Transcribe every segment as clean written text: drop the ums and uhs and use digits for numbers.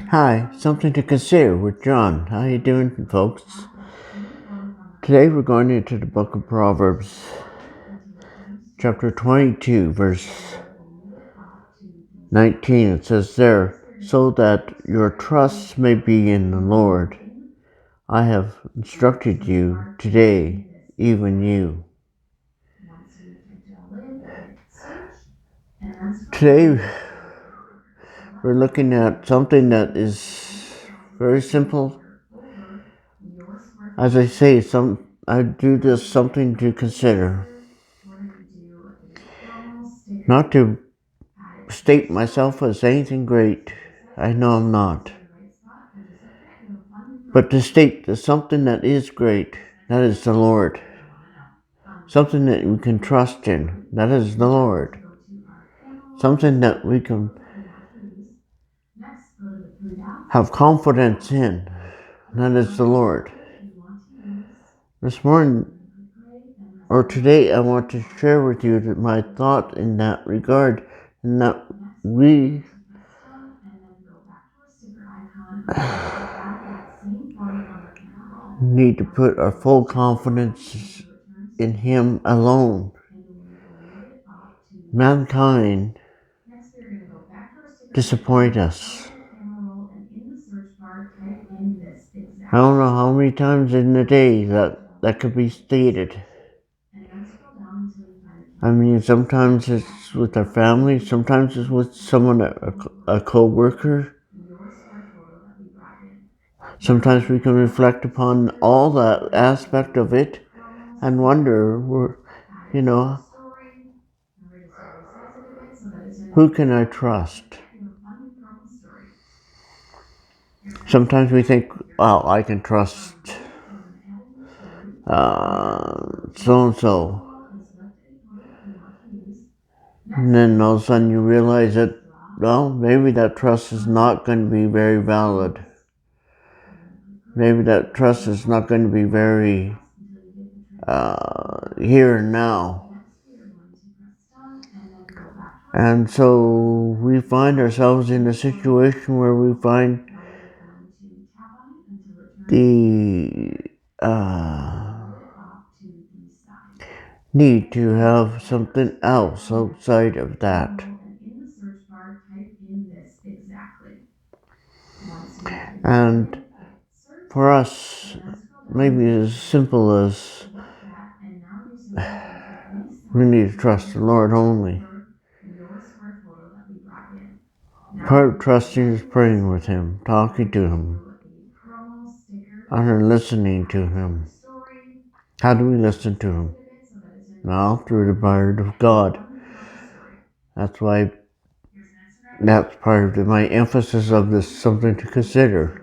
Hi, something to consider with John. How you doing, folks? Today we're going into the book of Proverbs, chapter 22, verse 19. It says there, so that your trust may be in the Lord. I have instructed you today, even you. Today we're looking at something that is very simple. As I say, I do this something to consider. Not to state myself as anything great. I know I'm not. But to state that something that is great, that is the Lord. Something that we can trust in, that is the Lord. Something that we can have confidence in, that is the Lord. This morning, or today, I want to share with you my thought in that regard, and that we need to put our full confidence in Him alone. Mankind disappoint us. I don't know how many times in the day that could be stated. I mean, sometimes it's with our family, sometimes it's with someone, a co-worker. Sometimes we can reflect upon all that aspect of it and wonder, who can I trust? Sometimes we think, well, I can trust so-and-so. And then all of a sudden you realize that, well, maybe that trust is not going to be very valid. Maybe that trust is not going to be very here and now. And so we find ourselves in a situation where we find the need to have something else outside of that. And for us, maybe as simple as we need to trust the Lord only. Part of trusting is praying with Him, talking to Him, and listening to Him. How do we listen to Him? Well, through the Word of God. That's why that's part of my emphasis of this something to consider,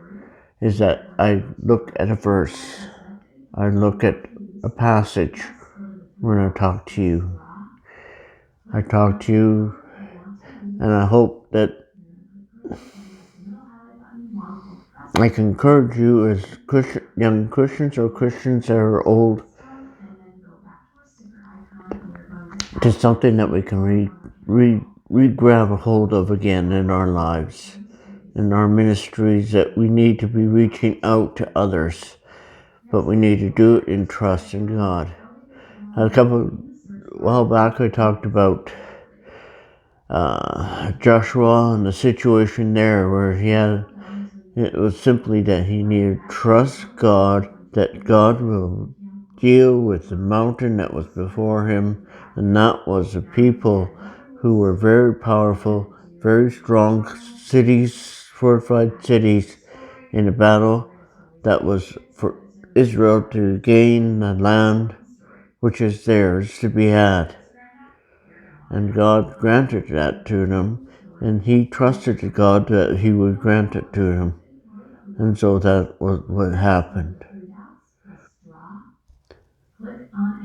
is that I look at a verse, I look at a passage when I talk to you. I talk to you, and I hope that I can encourage you as young Christians or Christians that are old to something that we can grab a hold of again in our lives, in our ministries, that we need to be reaching out to others, but we need to do it in trust in God. A while back I talked about Joshua and the situation there where it was simply that he needed to trust God, that God will deal with the mountain that was before him, and that was the people who were very powerful, very strong cities, fortified cities, in a battle that was for Israel to gain the land which is theirs to be had. And God granted that to them, and he trusted to God that he would grant it to him. And so that was what happened.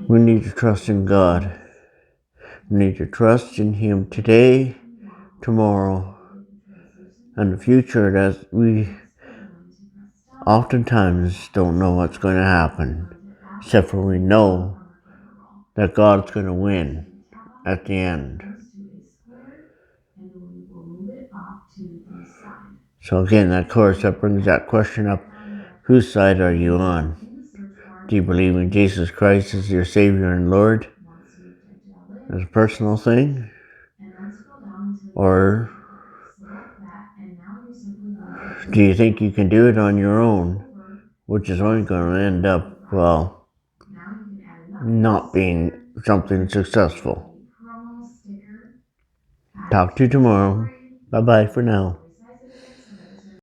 We need to trust in God. We need to trust in Him today, tomorrow, and the future, that we oftentimes don't know what's going to happen, except for we know that God's going to win at the end. So again, of course, that brings that question up. Whose side are you on? Do you believe in Jesus Christ as your Savior and Lord as a personal thing? Or do you think you can do it on your own, which is only going to end up, well, not being something successful? Talk to you tomorrow. Bye-bye for now.